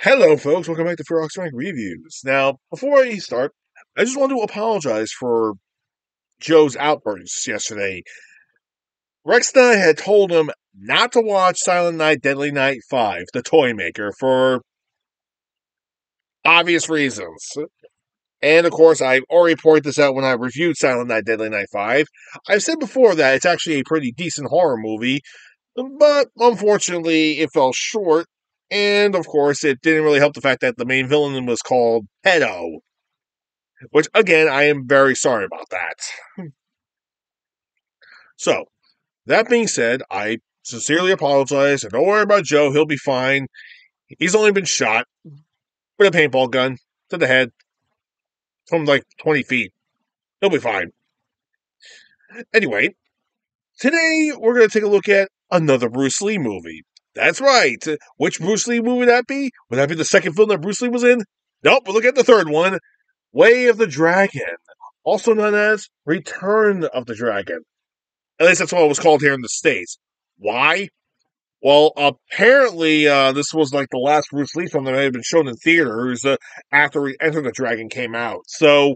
Hello, folks. Welcome back to Fear Rank Reviews. Now, before I start, I just want to apologize for Joe's outbursts yesterday. Rex and I had told him not to watch Silent Night, Deadly Night 5, The Toy Maker, for obvious reasons. And, of course, I already pointed this out when I reviewed Silent Night, Deadly Night 5. I've said before that it's actually a pretty decent horror movie, but unfortunately, it fell short. And, of course, it didn't really help the fact that the main villain was called Pedo. Which, again, I am very sorry about that. So, that being said, I sincerely apologize. And don't worry about Joe. He'll be fine. He's only been shot with a paintball gun to the head from like 20 feet. He'll be fine. Anyway, today we're going to take a look at another Bruce Lee movie. That's right. Which Bruce Lee movie would that be? Would that be the second film that Bruce Lee was in? Nope, we'll look at the third one. Way of the Dragon. Also known as Return of the Dragon. At least that's what it was called here in the States. Why? Well, apparently, this was like the last Bruce Lee film that had been shown in theaters after Enter the Dragon came out. So,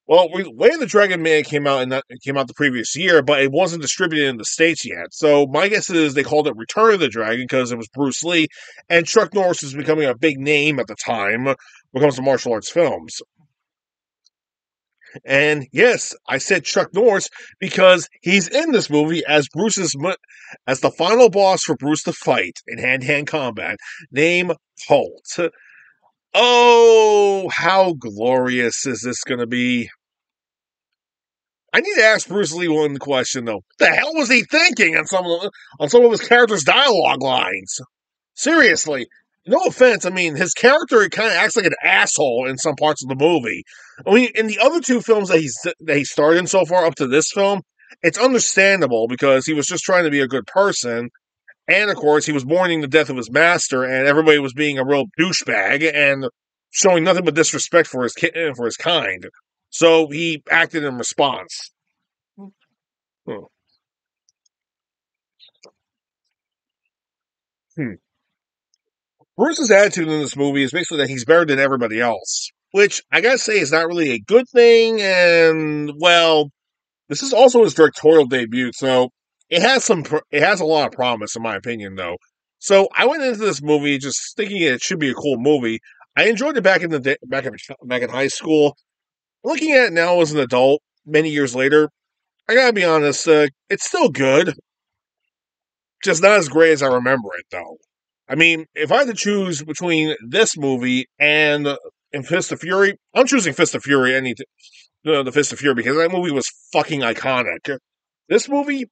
well, Way of the Dragon Man came out the previous year, but it wasn't distributed in the States yet. So my guess is they called it Return of the Dragon because it was Bruce Lee, and Chuck Norris was becoming a big name at the time when it comes to martial arts films. And yes, I said Chuck Norris because he's in this movie as as the final boss for Bruce to fight in hand-to-hand combat, named Colt. Oh, how glorious is this going to be? I need to ask Bruce Lee one question though. What the hell was he thinking on some of his characters' dialogue lines? Seriously, no offense. I mean, his character kind of acts like an asshole in some parts of the movie. I mean, in the other two films that he starred in so far up to this film, it's understandable because he was just trying to be a good person, and of course, he was mourning the death of his master, and everybody was being a real douchebag and showing nothing but disrespect for his kind. So he acted in response. Hmm. Hmm. Bruce's attitude in this movie is basically that he's better than everybody else, which I gotta say is not really a good thing. And well, this is also his directorial debut, so it has a lot of promise in my opinion, though. So I went into this movie just thinking it should be a cool movie. I enjoyed it back in the day, back in high school. Looking at it now as an adult, many years later, I gotta be honest, it's still good, just not as great as I remember it, though. I mean, if I had to choose between this movie and Fist of Fury, I'm choosing Fist of Fury. The Fist of Fury because that movie was fucking iconic. This movie,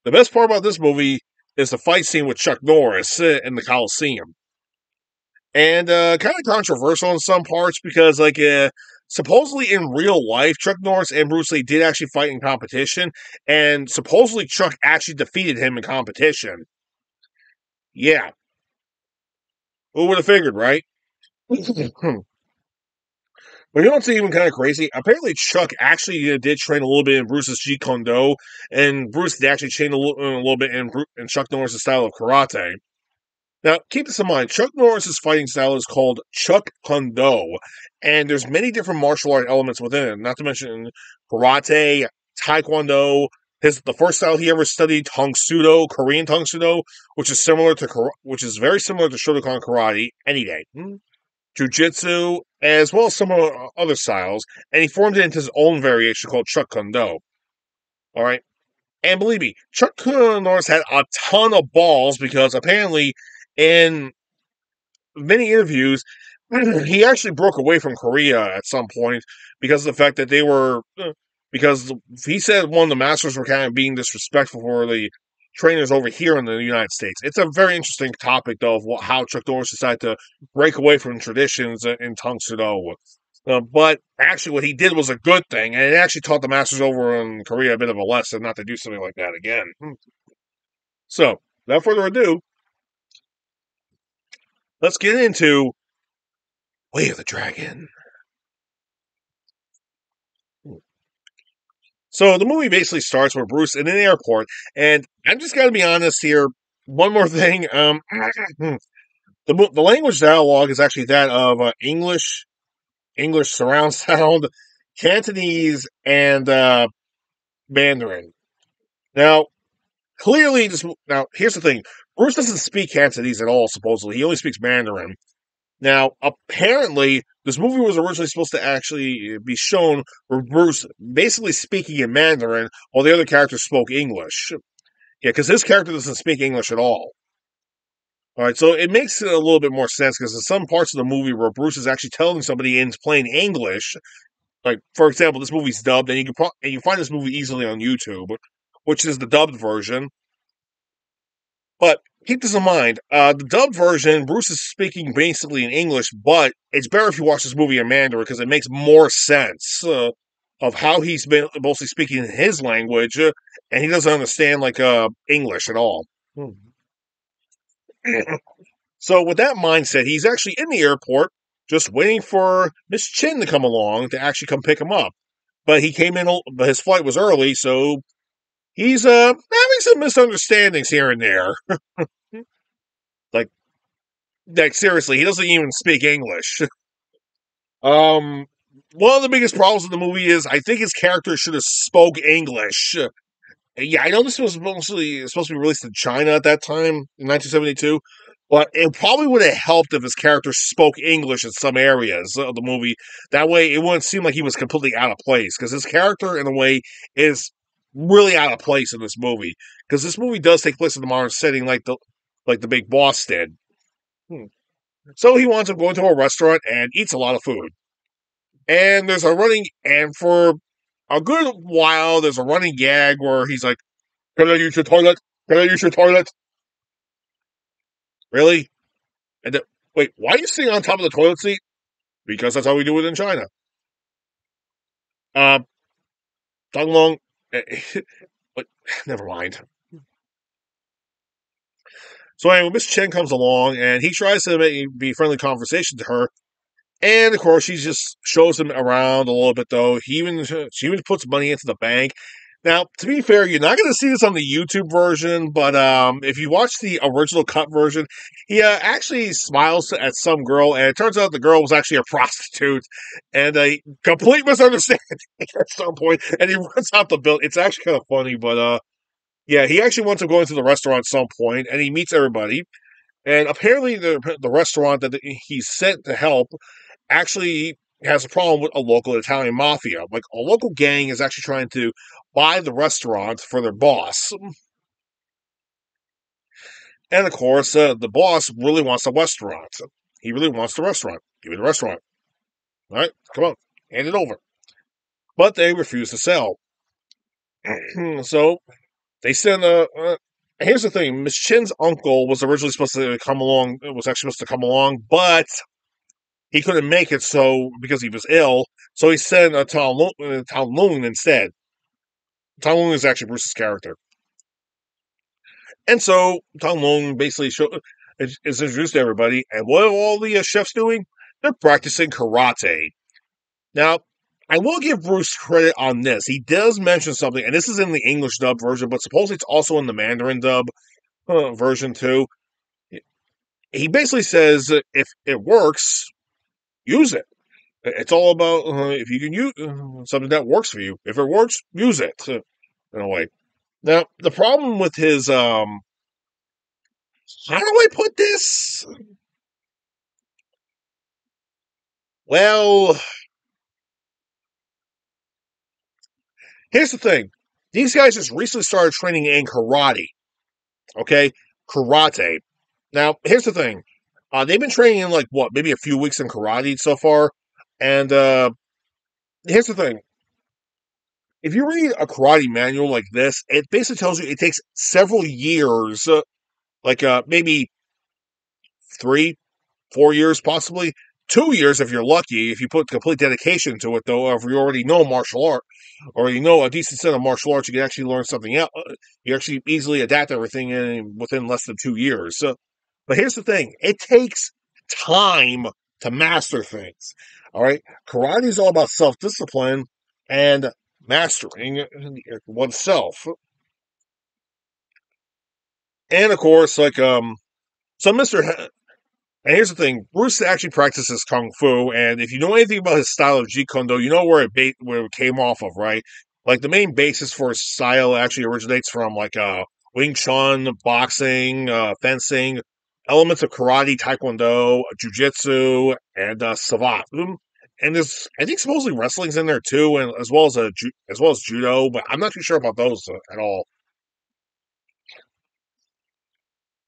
the best part about this movie is the fight scene with Chuck Norris in the Coliseum, and kind of controversial in some parts because supposedly in real life, Chuck Norris and Bruce Lee did actually fight in competition, and supposedly Chuck actually defeated him in competition. Yeah, who would have figured, right? But you know what's even kind of crazy? Apparently, Chuck actually did train a little bit in Bruce's Jeet Kune Do, and Bruce did actually train a little bit in Chuck Norris' style of karate. Now, keep this in mind. Chuck Norris's fighting style is called Chuck Kune Do, and there's many different martial art elements within it. Not to mention karate, taekwondo. The first style he ever studied, Tang Sudo, Korean Tang Sudo, which is very similar to Shotokan karate. Any day. Jiu-Jitsu, as well as some other styles, and he formed it into his own variation called Chuck Kune Do. All right, and believe me, Chuck Norris had a ton of balls because apparently, in many interviews, he actually broke away from Korea at some point because of the fact that because he said one of the masters were kind of being disrespectful for the trainers over here in the United States. It's a very interesting topic, though, of how Chuck Norris decided to break away from traditions in Tang Soo Do. But actually, what he did was a good thing, and it actually taught the masters over in Korea a bit of a lesson not to do something like that again. So, without further ado, let's get into Way of the Dragon. So the movie basically starts with Bruce in an airport, and I'm just gotta be honest here. One more thing, The language dialogue is actually that of English surround sound, Cantonese, and Mandarin. Now, clearly, now here's the thing: Bruce doesn't speak Cantonese at all. Supposedly, he only speaks Mandarin. Now, apparently, this movie was originally supposed to actually be shown where Bruce basically speaking in Mandarin while the other characters spoke English. Yeah, because his character doesn't speak English at all. All right, so it makes it a little bit more sense because in some parts of the movie where Bruce is actually telling somebody in plain English, like for example, this movie's dubbed, and you can find this movie easily on YouTube, which is the dubbed version. But keep this in mind: the dubbed version, Bruce is speaking basically in English, but it's better if you watch this movie in Mandarin because it makes more sense of how he's been mostly speaking in his language, and he doesn't understand like English at all. So with that mindset, he's actually in the airport, just waiting for Miss Chin to come along to actually come pick him up. But he came in, but his flight was early, so he's having some misunderstandings here and there. like, like seriously, he doesn't even speak English. um, one of the biggest problems in the movie is I think his character should have spoke English. Yeah, I know this was mostly supposed to be released in China at that time in 1972, but it probably would have helped if his character spoke English in some areas of the movie. That way, it wouldn't seem like he was completely out of place because his character, in a way, is really out of place in this movie. Because this movie does take place in the modern setting, like the Big Boss did. Hmm. So he winds up going to a restaurant and eats a lot of food. And there's a running, and for a good while, there's a running gag where he's like, "Can I use your toilet? Can I use your toilet?" Really? And then, wait, why are you sitting on top of the toilet seat? Because that's how we do it in China. Uh, Tung Long, but never mind. So anyway, Miss Chen comes along and he tries to be friendly conversation to her, and of course she just shows him around a little bit. Though she even puts money into the bank. Now, to be fair, you're not going to see this on the YouTube version, but if you watch the original cut version, he actually smiles at some girl, and it turns out the girl was actually a prostitute, and a complete misunderstanding at some point, and he runs out the building. It's actually kind of funny, but yeah, he actually wants to go into the restaurant at some point, and he meets everybody, and apparently the restaurant that he's sent to help actually has a problem with a local Italian mafia. Like a local gang is actually trying to buy the restaurant for their boss. And of course, the boss really wants the restaurant. He really wants the restaurant. Give me the restaurant. All right, come on, hand it over. But they refuse to sell. So they send a. Here's the thing: Miss Chin's uncle was originally supposed to come along. Was actually supposed to come along, but he couldn't make it because he was ill. So he sent Tao Lung instead. Tao Lung is actually Bruce's character. And so Tao Lung basically is introduced to everybody. And what are all the chefs doing? They're practicing karate. Now, I will give Bruce credit on this. He does mention something, and this is in the English dub version, but supposedly it's also in the Mandarin dub version too. He basically says if it works, use it. It's all about if you can use something that works for you. If it works, use it in a way. Now, the problem with his how do I put this? Well, here's the thing. These guys just recently started training in karate. Okay, karate. Now, here's the thing. They've been training in like what, maybe a few weeks in karate so far. And here's the thing. If you read a karate manual like this, it basically tells you it takes several years, maybe 3, 4 years, possibly 2 years if you're lucky. If you put complete dedication to it, though, or if you already know martial art, or you know a decent set of martial arts, you can actually learn something else. You actually easily adapt everything within less than 2 years. But here's the thing: it takes time to master things. All right, karate is all about self-discipline and mastering oneself, and of course, so Mister And here's the thing: Bruce actually practices kung fu, and if you know anything about his style of Jeet Kune Do, you know where it came off of, right? Like the main basis for his style actually originates from like Wing Chun, boxing, fencing, elements of karate, taekwondo, jujitsu, and savate. And there's, I think, supposedly wrestling's in there too, and as well as judo, but I'm not too sure about those at all.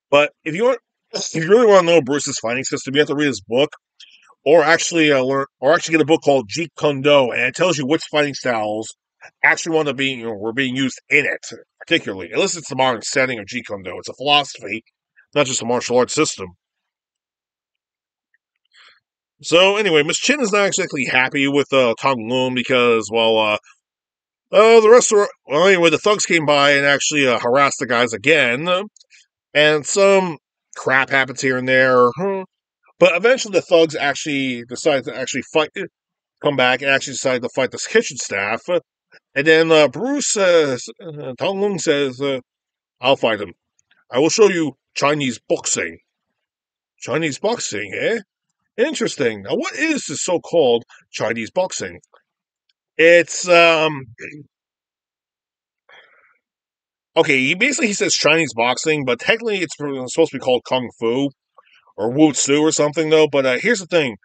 But if you really want to know Bruce's fighting system, you have to read his book, or actually or actually get a book called Jeet Kune Do, and it tells you which fighting styles actually want to be, were being used in it, particularly. It lists the modern setting of Jeet Kune Do. It's a philosophy, not just a martial arts system. So anyway, Miss Chin is not exactly happy with Tong Loon because, well, the rest of well, anyway, the thugs came by and actually harassed the guys again, and some crap happens here and there. But eventually, the thugs actually decide to actually fight, come back, and actually decide to fight this kitchen staff. And then Bruce says, Tong Lung says, I'll fight him. I will show you Chinese boxing. Chinese boxing, eh? Interesting. Now, what is this so-called Chinese boxing? It's okay. He says Chinese boxing, but technically it's supposed to be called Kung Fu or Wu Tzu or something, though. But here's the thing: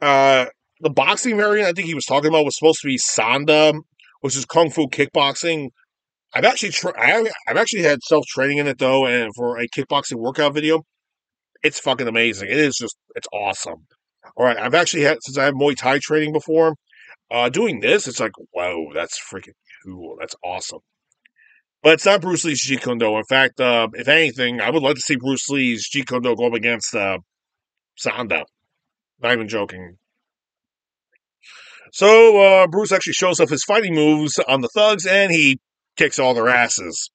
uh, the boxing variant I think he was talking about was supposed to be Sanda, which is Kung Fu kickboxing. I've actually had self training in it though, and for a kickboxing workout video, it's fucking amazing. It's awesome. All right, I've actually had since I have Muay Thai training before. Doing this, it's like whoa, that's freaking cool. That's awesome. But it's not Bruce Lee's Jeet Kune Do. In fact, if anything, I would like to see Bruce Lee's Jeet Kune Do go up against Sanda. Not even joking. So Bruce actually shows off his fighting moves on the thugs, and he kicks all their asses.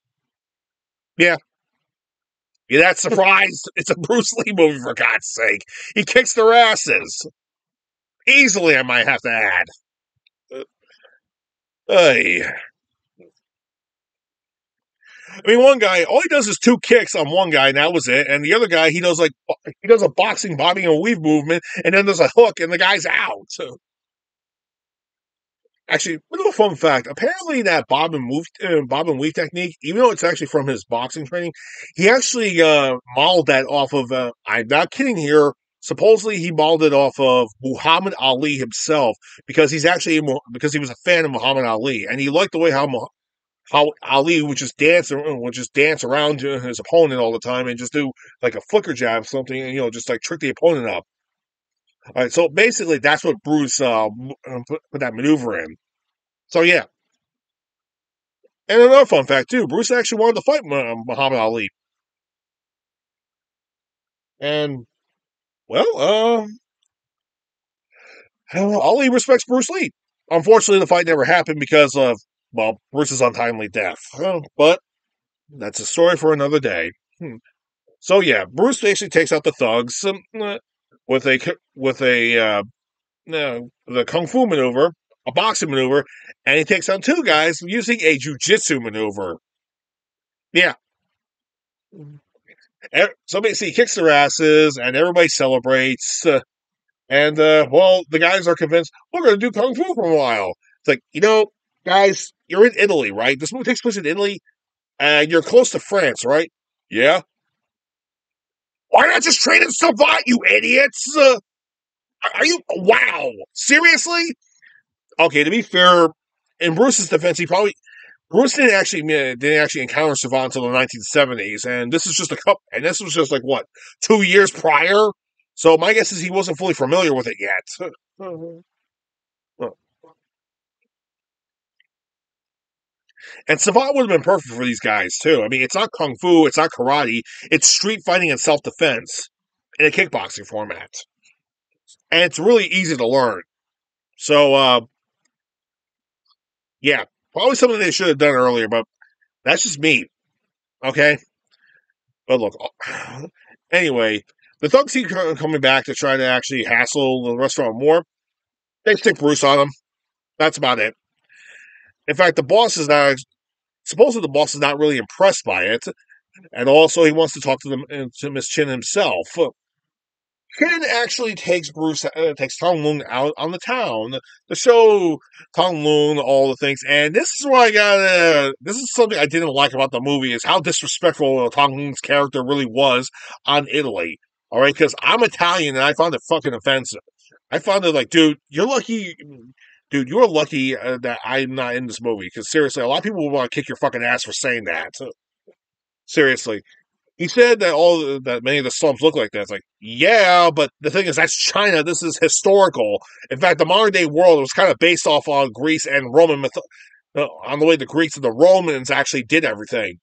Yeah, you're that surprised? It's a Bruce Lee movie, for God's sake. He kicks their asses. Easily, I might have to add. Hey. I mean, one guy, all he does is two kicks on one guy, and that was it. And the other guy, he does a boxing, bobbing, and weave movement, and then there's a hook, and the guy's out. So, actually, little fun fact. Apparently, that bob and weave technique, even though it's actually from his boxing training, he actually modeled that off of. I'm not kidding here. Supposedly, he modeled it off of Muhammad Ali himself because he was a fan of Muhammad Ali, and he liked the way how Ali would just dance around his opponent all the time and just do like a flicker jab or something, and just like trick the opponent up. All right, so basically, that's what Bruce put that maneuver in. So yeah, and another fun fact too: Bruce actually wanted to fight Muhammad Ali, and well, Ali respects Bruce Lee. Unfortunately, the fight never happened because of Bruce's untimely death. But that's a story for another day. So yeah, Bruce basically takes out the thugs with a kung fu maneuver, a boxing maneuver, and he takes out two guys using a jujitsu maneuver. Yeah, so basically, he kicks their asses, and everybody celebrates. And well, the guys are convinced we're going to do kung fu for a while. It's like, guys, you're in Italy, right? This movie takes place in Italy, and you're close to France, right? Yeah. Why not just train in Savant, you idiots? Are you? Wow, seriously? Okay, to be fair, in Bruce's defense, Bruce didn't actually encounter Savant until the 1970s, and this was just like what 2 years prior. So my guess is he wasn't fully familiar with it yet. And Savant would have been perfect for these guys too. I mean, it's not kung fu, it's not karate, it's street fighting and self defense in a kickboxing format, and it's really easy to learn. So yeah, probably something they should have done earlier, but that's just me. Okay, but look, anyway, the thugs keep coming back to try to actually hassle the restaurant more. They stick Bruce on him. That's about it. In fact, the boss is not really impressed by it, and also he wants to talk to Miss Chin himself. Ken actually takes Tong Lung out on the town to show Tong Lung all the things. And this is why this is something I didn't like about the movie, is how disrespectful Tong Lung's character really was on Italy. All right, because I'm Italian and I found it fucking offensive. I found it like, dude, you're lucky. Dude, you're lucky that I'm not in this movie. Because seriously, a lot of people will want to kick your fucking ass for saying that. Seriously, he said that many of the slums look like that. It's like, yeah, but the thing is, that's China. This is historical. In fact, the modern day world was kind of based off on Greece and Roman on the way the Greeks and the Romans actually did everything.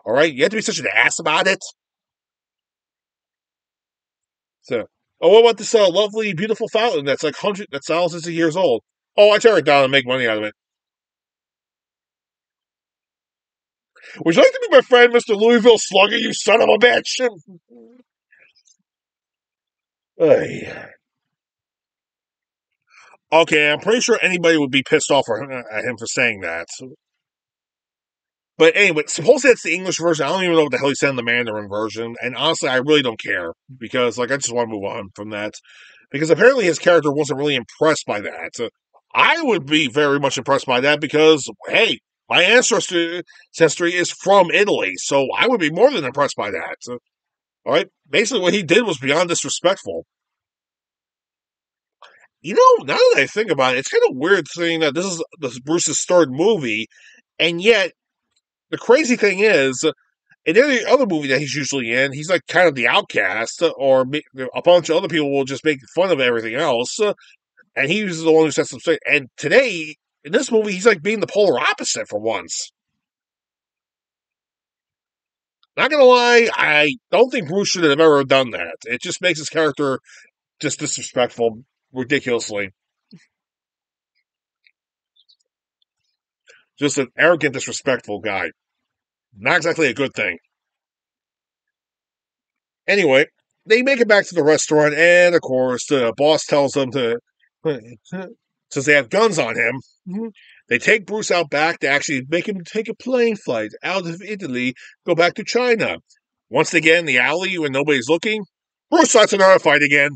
All right, you have to be such an ass about it. So, oh, what about this lovely, beautiful fountain that's like that's thousands of years old? Oh, I tear it down and make money out of it. Would you like to be my friend, Mr. Louisville Slugger? You son of a bitch! Ay. Okay, I'm pretty sure anybody would be pissed off at him for saying that. But anyway, supposedly that's the English version. I don't even know what the hell he said in the Mandarin version. And honestly, I really don't care. Because, like, I just want to move on from that. Because apparently his character wasn't really impressed by that. I would be very much impressed by that because, hey, my ancestry is from Italy. So I would be more than impressed by that. All right? Basically, what he did was beyond disrespectful. You know, now that I think about it, it's kind of weird saying that this is Bruce's third movie, and yet the crazy thing is, in any other movie that he's usually in, he's like kind of the outcast, or a bunch of other people will just make fun of everything else, and he's the one who sets them straight. And today, in this movie, he's like being the polar opposite for once. Not gonna lie, I don't think Bruce should have ever done that. It just makes his character just disrespectful ridiculously. Just an arrogant, disrespectful guy. Not exactly a good thing. Anyway, they make it back to the restaurant, and of course, the boss tells them to, since they have guns on him, they take Bruce out back to actually make him take a plane flight out of Italy, go back to China. Once they get in the alley when nobody's looking, Bruce starts another fight again.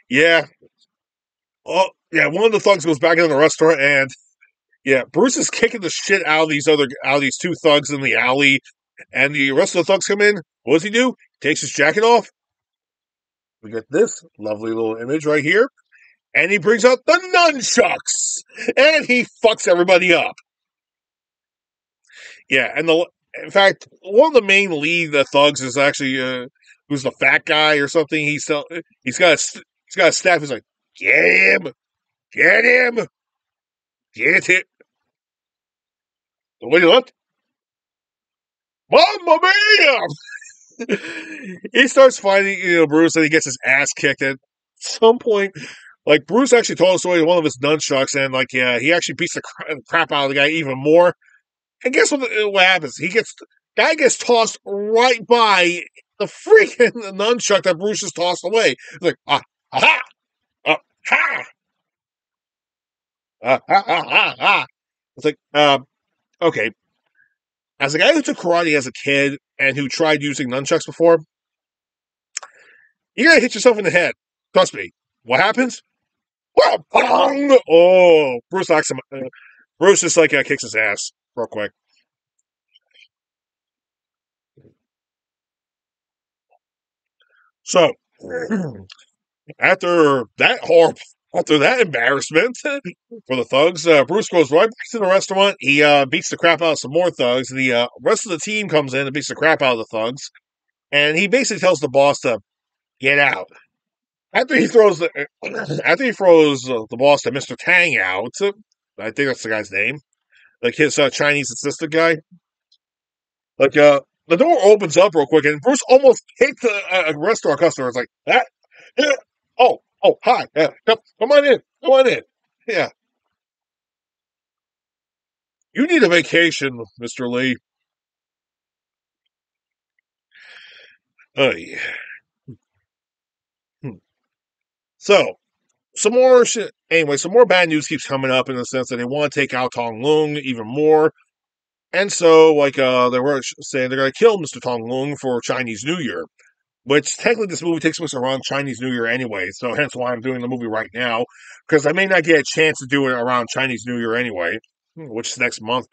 Yeah. Oh, yeah, one of the thugs goes back into the restaurant, and yeah, Bruce is kicking the shit out of these two thugs in the alley, and the rest of the thugs come in. What does he do? Takes his jacket off. We get this lovely little image right here. And he brings out the nunchucks. And he fucks everybody up. Yeah, and in fact, one of the main lead thugs is actually who's the fat guy or something. He's got a staff. He's like, get him, get him, get it. The way he looked, Mamma Mia! He starts fighting, Bruce, and he gets his ass kicked at some point. Like, Bruce actually told us away one of his nunchucks, and, like, yeah, he actually beats the crap out of the guy even more. And guess what happens? Guy gets tossed right by the freaking nunchuck that Bruce has tossed away. It's like, ha, ha, ha. It's like, okay. As a guy who took karate as a kid and who tried using nunchucks before, you're gonna hit yourself in the head. Trust me. What happens? Well, bong! Oh, Bruce knocks him. Bruce just like kicks his ass real quick. So after that after that embarrassment for the thugs, Bruce goes right back to the restaurant. He beats the crap out of some more thugs. The rest of the team comes in and beats the crap out of the thugs, and he basically tells the boss to get out. After he throws the boss to Mr. Tang out, I think that's the guy's name, like his Chinese assistant guy. Like the door opens up real quick, and Bruce almost hits a restaurant customer. It's like that. Yeah. Hi. Yeah, come on in. Come on in. Yeah. You need a vacation, Mr. Lee. Oh, yeah. So, some more shit. Anyway, some more bad news keeps coming up in the sense that they want to take out Tong Lung even more. And so, like, they were saying they're going to kill Mr. Tong Lung for Chinese New Year. which technically this movie takes place around Chinese New Year anyway, so hence why I'm doing the movie right now, because I may not get a chance to do it around Chinese New Year anyway, which is next month.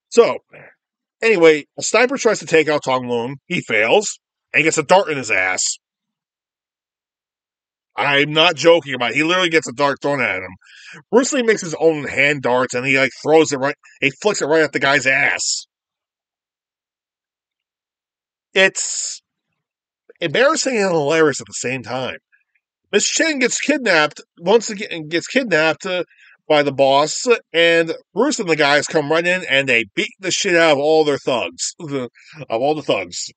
So, anyway, a sniper tries to take out Tong Lun. He fails and gets a dart in his ass. I'm not joking about it. He literally gets a dart thrown at him. Bruce Lee makes his own hand darts and he like throws it right, he flicks it right at the guy's ass. It's embarrassing and hilarious at the same time. Miss Chen gets kidnapped once again, by the boss, and Bruce and the guys come right in and they beat the shit out of all their thugs, of all the thugs.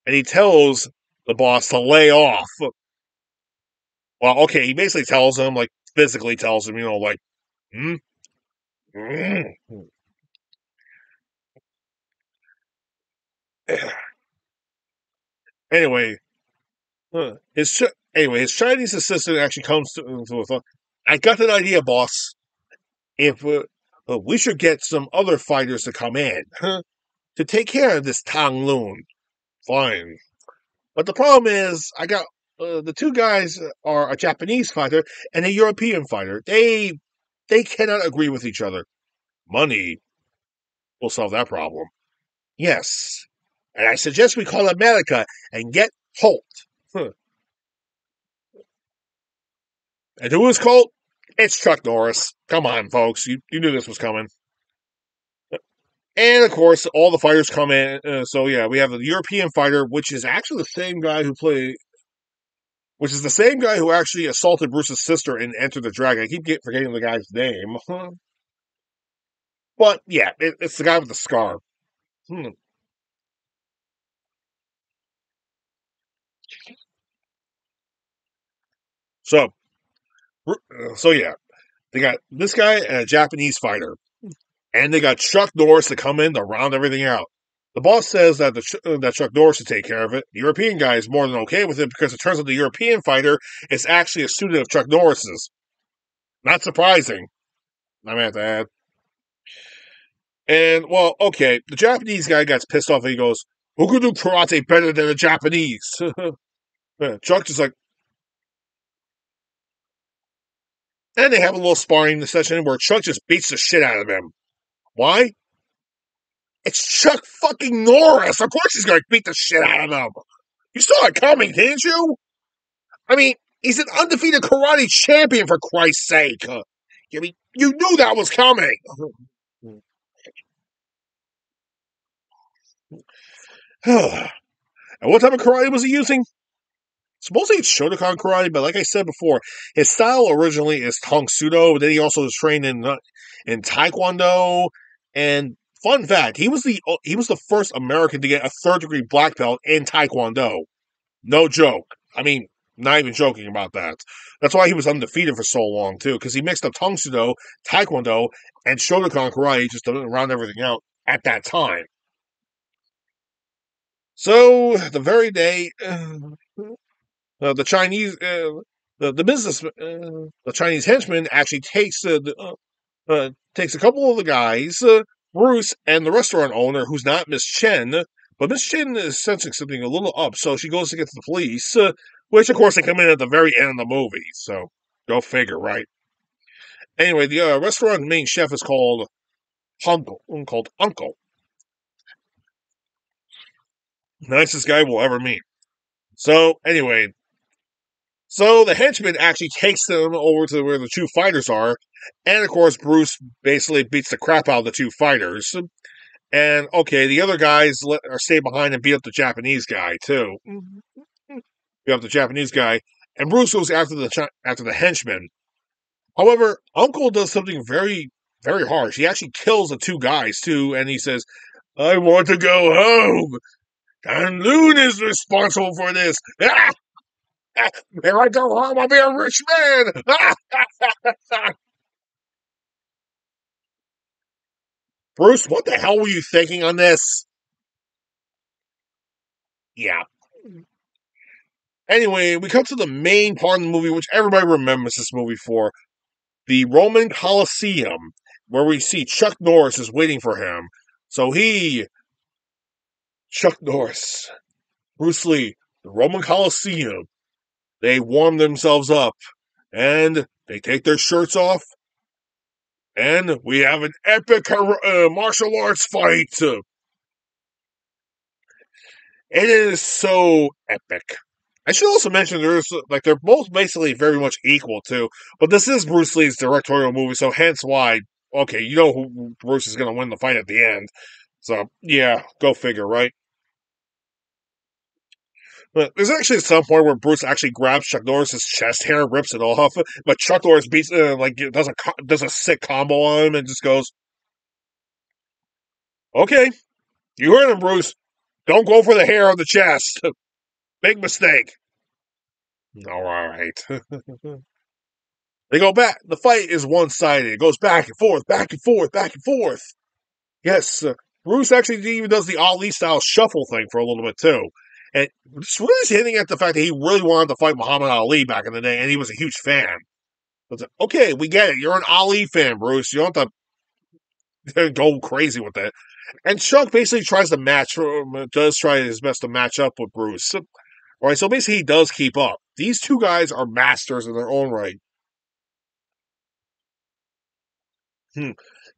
And he tells the boss to lay off. Well, okay, he basically tells him, like physically tells him, like, hmm? Mm. Anyway, his Chinese assistant actually comes to a thought. I got an idea, boss. If we should get some other fighters to come in, huh, to take care of this Tang Lun. Fine, but the problem is, I got the two guys are a Japanese fighter and a European fighter. They cannot agree with each other. Money will solve that problem. Yes, and I suggest we call America and get Holt. Huh. And who is Colt? It's Chuck Norris. Come on, folks. You knew this was coming. And of course, all the fighters come in. So yeah, we have the European fighter, which is actually the same guy which is the same guy who actually assaulted Bruce's sister in Enter the Dragon. I keep forgetting the guy's name. But yeah, it's the guy with the scar. Hmm. So, so yeah, they got this guy and a Japanese fighter, and they got Chuck Norris to come in to round everything out. The boss says that that Chuck Norris should take care of it. The European guy is more than okay with it because it turns out the European fighter is actually a student of Chuck Norris's. Not surprising, I meant to add. And, well, okay, the Japanese guy gets pissed off and he goes, who could do karate better than the Japanese? Chuck just like, and they have a little sparring session where Chuck just beats the shit out of him. Why? It's Chuck fucking Norris. Of course he's going to beat the shit out of him. You saw it coming, didn't you? I mean, he's an undefeated karate champion, for Christ's sake. I mean, you knew that was coming. And what type of karate was he using? Supposedly it's Shotokan karate, but like I said before, his style originally is Tang Sudo. But then he also was trained in Taekwondo. And fun fact, he was the first American to get a third-degree black belt in Taekwondo. No joke. I mean, not even joking about that. That's why he was undefeated for so long too, because he mixed up Tang Sudo, Taekwondo, and Shotokan karate just to round everything out at that time. So the very day, the Chinese, the business, the Chinese henchman actually takes a couple of the guys, Bruce and the restaurant owner, who's not Miss Chen, but Miss Chen is sensing something a little up, so she goes to get to the police, which of course they come in at the very end of the movie. So go figure, right? Anyway, the restaurant main chef is Uncle, nicest guy we'll ever meet. So anyway, so the henchman actually takes them over to where the two fighters are, and of course Bruce basically beats the crap out of the two fighters. And okay, the other guys stay behind and beat up the Japanese guy too. Beat up the Japanese guy, and Bruce goes after the henchman. However, Uncle does something very very harsh. He actually kills the two guys too, and he says, "I want to go home. Dan Loon is responsible for this. Ah! If I go home, I'll be a rich man." Bruce, what the hell were you thinking on this? Yeah. Anyway, we come to the main part of the movie, which everybody remembers this movie for, the Roman Colosseum, where we see Chuck Norris is waiting for him. So Chuck Norris, Bruce Lee, the Roman Coliseum. They warm themselves up and they take their shirts off, and we have an epic martial arts fight. It is so epic. I should also mention there's like they're both basically very much equal too, but this is Bruce Lee's directorial movie, so hence why. Okay, you know who Bruce is going to win the fight at the end. So yeah, go figure, right? But there's actually some point where Bruce actually grabs Chuck Norris's chest hair, and rips it off, but Chuck Norris beats like does a sick combo on him and just goes, "Okay, you heard him, Bruce. Don't go for the hair on the chest. Big mistake." All right. They go back. The fight is one sided. It goes back and forth, back and forth, back and forth. Yes, Bruce actually even does the Ali style shuffle thing for a little bit too. And it's really hinting at the fact that he really wanted to fight Muhammad Ali back in the day, and he was a huge fan. It's like, okay, we get it. You're an Ali fan, Bruce. You don't have to go crazy with that. And Chuck basically does try his best to match up with Bruce. All right, so basically he does keep up. These two guys are masters in their own right. Hmm.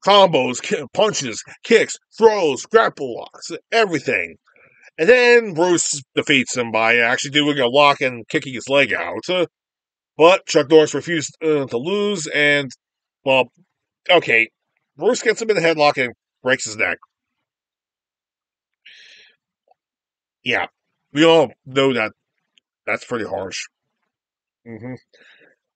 Combos, punches, kicks, throws, grapple locks, everything. And then Bruce defeats him by actually doing a lock and kicking his leg out. But Chuck Norris refused to lose, and, well, okay. Bruce gets him in the headlock and breaks his neck. Yeah, we all know that that's pretty harsh. Mm-hmm.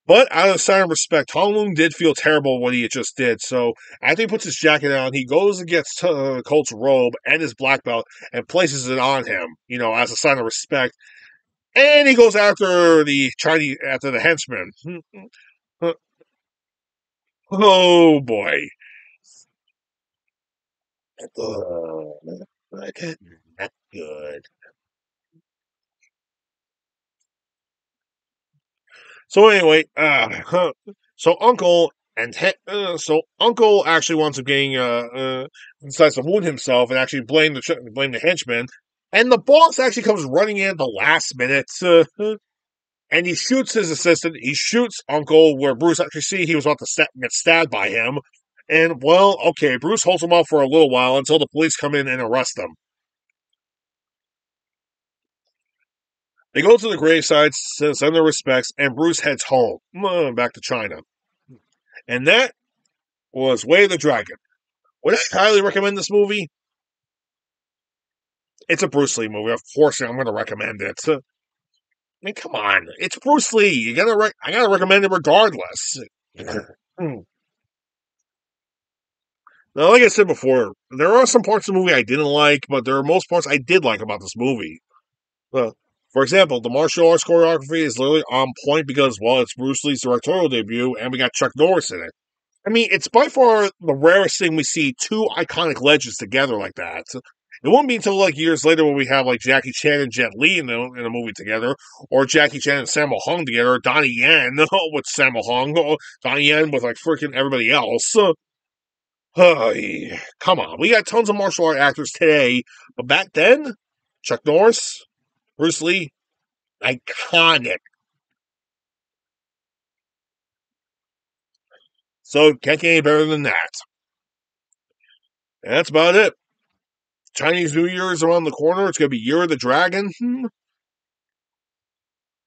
But out of sign of respect, Hong Lung did feel terrible what he just did. So after he puts his jacket on, he goes and gets Colt's robe and his black belt and places it on him, as a sign of respect. And he goes after the henchman. Oh boy. Not good. So anyway, so Uncle actually wants him getting decides to wound himself and actually blame the henchman, and the boss actually comes running in at the last minute, and he shoots his assistant. He shoots Uncle where Bruce actually see he was about to get stabbed by him, and well, okay, Bruce holds him off for a little while until the police come in and arrest them. They go to the graveside, send their respects, and Bruce heads home, back to China. And that was Way of the Dragon. Would I highly recommend this movie? It's a Bruce Lee movie. Of course, I'm going to recommend it. I mean, come on, it's Bruce Lee. I gotta recommend it regardless. Now, like I said before, there are some parts of the movie I didn't like, but there are most parts I did like about this movie. For example, the martial arts choreography is literally on point because, well, it's Bruce Lee's directorial debut, and we got Chuck Norris in it. I mean, it's by far the rarest thing we see two iconic legends together like that. It won't be until like years later when we have like Jackie Chan and Jet Li in a movie together, or Jackie Chan and Sammo Hung together, or Donnie Yen with Sammo Hung, or Donnie Yen with like freaking everybody else. Come on, we got tons of martial art actors today, but back then, Chuck Norris, Bruce Lee, iconic. So can't get any better than that. And that's about it. Chinese New Year is around the corner. It's going to be Year of the Dragon.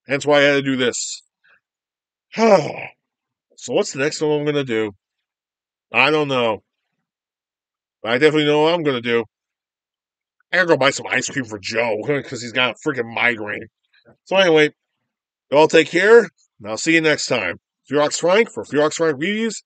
Hence why I had to do this. So what's the next one I'm going to do? I don't know. But I definitely know what I'm going to do. I gotta go buy some ice cream for Joe because he's got a freaking migraine. So anyway, you all take care. And I'll see you next time. Ferox Frank for Ferox Frank Reviews.